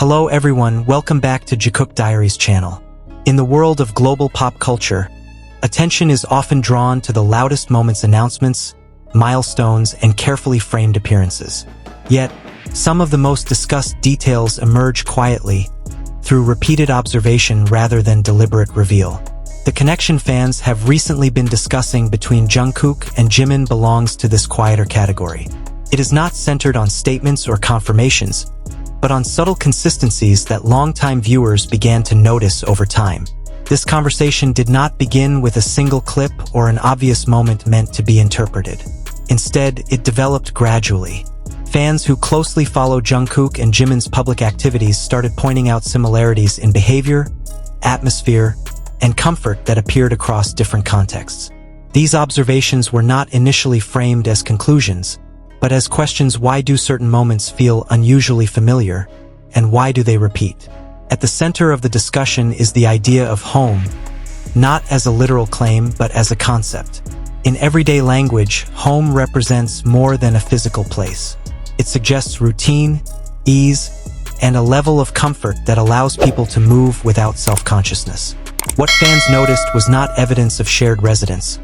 Hello everyone, welcome back to Jikook Diaries channel. In the world of global pop culture, attention is often drawn to the loudest moments, announcements, milestones, and carefully framed appearances. Yet, some of the most discussed details emerge quietly, through repeated observation rather than deliberate reveal. The connection fans have recently been discussing between Jungkook and Jimin belongs to this quieter category. It is not centered on statements or confirmations, but on subtle consistencies that longtime viewers began to notice over time. This conversation did not begin with a single clip or an obvious moment meant to be interpreted. Instead, it developed gradually. Fans who closely follow Jungkook and Jimin's public activities started pointing out similarities in behavior, atmosphere, and comfort that appeared across different contexts. These observations were not initially framed as conclusions, but as questions: why do certain moments feel unusually familiar, and why do they repeat? At the center of the discussion is the idea of home, not as a literal claim but as a concept. In everyday language, home represents more than a physical place. It suggests routine, ease, and a level of comfort that allows people to move without self-consciousness. What fans noticed was not evidence of shared residence,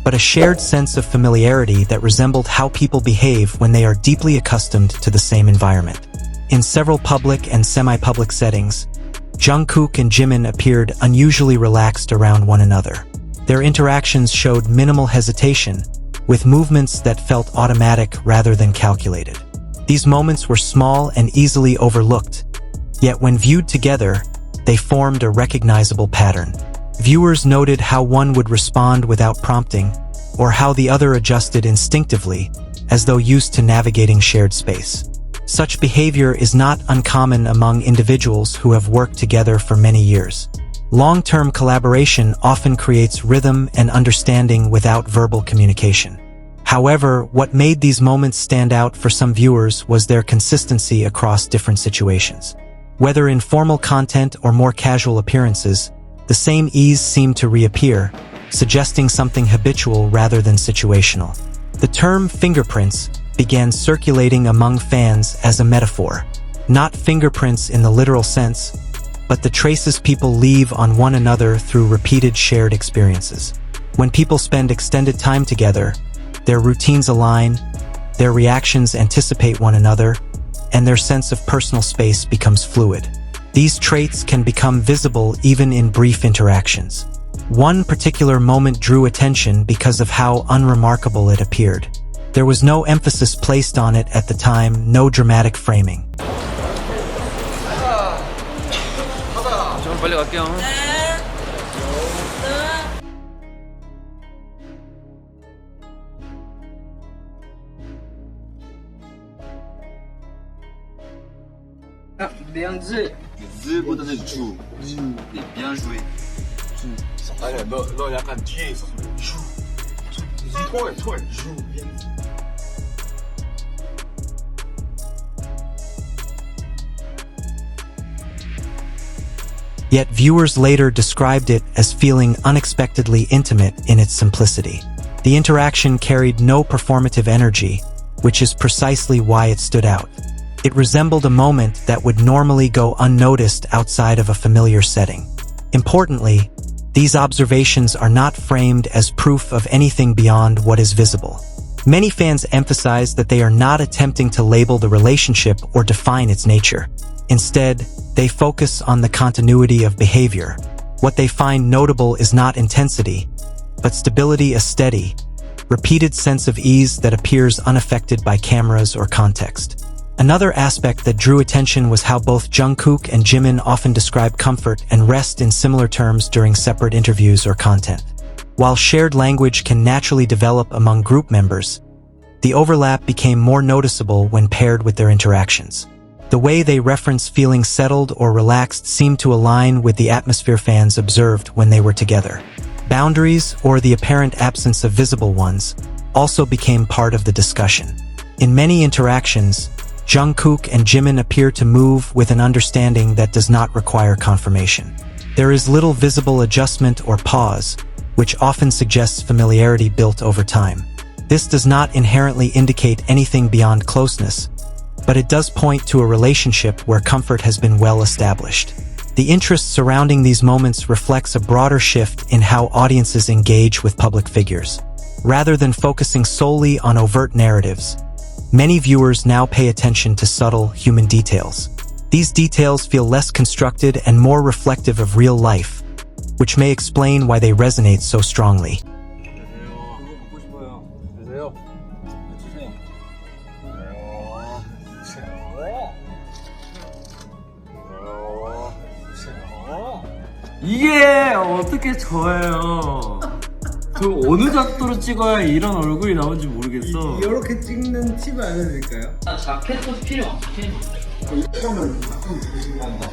but a shared sense of familiarity that resembled how people behave when they are deeply accustomed to the same environment. In several public and semi-public settings, Jungkook and Jimin appeared unusually relaxed around one another. Their interactions showed minimal hesitation, with movements that felt automatic rather than calculated. These moments were small and easily overlooked, yet when viewed together, they formed a recognizable pattern. Viewers noted how one would respond without prompting, or how the other adjusted instinctively, as though used to navigating shared space. Such behavior is not uncommon among individuals who have worked together for many years. Long-term collaboration often creates rhythm and understanding without verbal communication. However, what made these moments stand out for some viewers was their consistency across different situations. Whether in formal content or more casual appearances, the same ease seemed to reappear, suggesting something habitual rather than situational. The term fingerprints began circulating among fans as a metaphor, not fingerprints in the literal sense, but the traces people leave on one another through repeated shared experiences. When people spend extended time together, their routines align, their reactions anticipate one another, and their sense of personal space becomes fluid. These traits can become visible even in brief interactions. One particular moment drew attention because of how unremarkable it appeared. There was no emphasis placed on it at the time, no dramatic framing. Bien Z. Z보다는 주. 네, bien joué. 아니야, 너 약간 뒤에 있었어. 주. 톨. 주. Yet viewers later described it as feeling unexpectedly intimate in its simplicity. The interaction carried no performative energy, which is precisely why it stood out. It resembled a moment that would normally go unnoticed outside of a familiar setting. Importantly, these observations are not framed as proof of anything beyond what is visible. Many fans emphasize that they are not attempting to label the relationship or define its nature. Instead, they focus on the continuity of behavior. What they find notable is not intensity, but stability, a steady, repeated sense of ease that appears unaffected by cameras or context. Another aspect that drew attention was how both Jungkook and Jimin often describe comfort and rest in similar terms during separate interviews or content. While shared language can naturally develop among group members, the overlap became more noticeable when paired with their interactions. The way they reference feeling settled or relaxed seemed to align with the atmosphere fans observed when they were together. Boundaries, or the apparent absence of visible ones, also became part of the discussion. In many interactions, Jungkook and Jimin appear to move with an understanding that does not require confirmation. There is little visible adjustment or pause, which often suggests familiarity built over time. This does not inherently indicate anything beyond closeness, but it does point to a relationship where comfort has been well established. The interest surrounding these moments reflects a broader shift in how audiences engage with public figures. Rather than focusing solely on overt narratives, many viewers now pay attention to subtle human details. These details feel less constructed and more reflective of real life, which may explain why they resonate so strongly. 이게 어떻게 저예요? 저 어느 각도로 찍어야 이런 얼굴이 나오는지 모르겠어. 이렇게 찍는 팁을 알려드릴까요? 자켓도 필요 없지. 처음은 가끔 보시면 한다.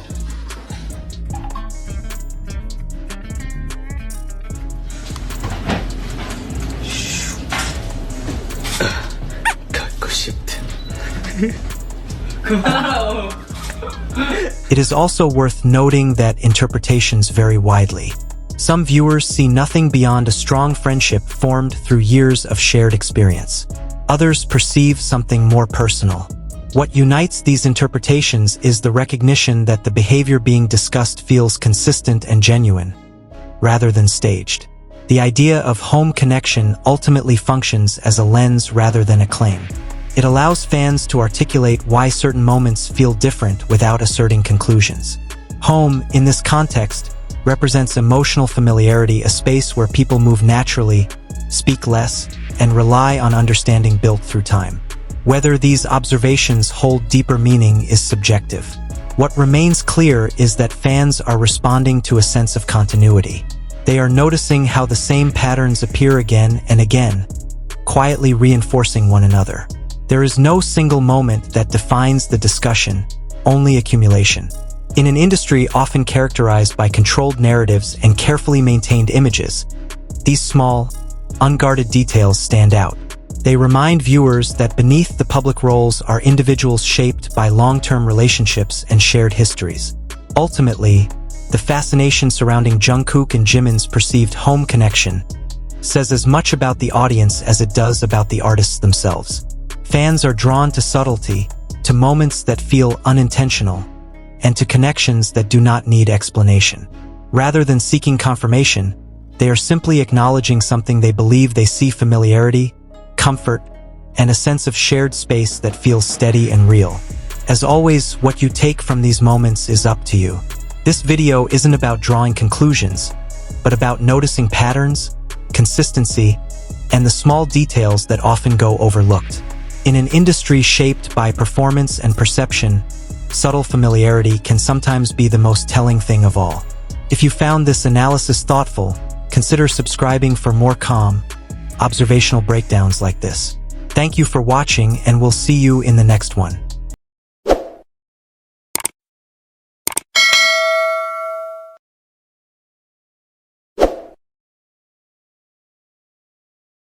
갖고 싶다. It is also worth noting that interpretations vary widely. Some viewers see nothing beyond a strong friendship formed through years of shared experience. Others perceive something more personal. What unites these interpretations is the recognition that the behavior being discussed feels consistent and genuine, rather than staged. The idea of home connection ultimately functions as a lens rather than a claim. It allows fans to articulate why certain moments feel different without asserting conclusions. Home, in this context, represents emotional familiarity, a space where people move naturally, speak less, and rely on understanding built through time. Whether these observations hold deeper meaning is subjective. What remains clear is that fans are responding to a sense of continuity. They are noticing how the same patterns appear again and again, quietly reinforcing one another. There is no single moment that defines the discussion, only accumulation. In an industry often characterized by controlled narratives and carefully maintained images, these small, unguarded details stand out. They remind viewers that beneath the public roles are individuals shaped by long-term relationships and shared histories. Ultimately, the fascination surrounding Jungkook and Jimin's perceived home connection says as much about the audience as it does about the artists themselves. Fans are drawn to subtlety, to moments that feel unintentional, and to connections that do not need explanation. Rather than seeking confirmation, they are simply acknowledging something they believe. They see familiarity, comfort, and a sense of shared space that feels steady and real. As always, what you take from these moments is up to you. This video isn't about drawing conclusions, but about noticing patterns, consistency, and the small details that often go overlooked. In an industry shaped by performance and perception, subtle familiarity can sometimes be the most telling thing of all. If you found this analysis thoughtful, consider subscribing for more calm, observational breakdowns like this. Thank you for watching, and we'll see you in the next one.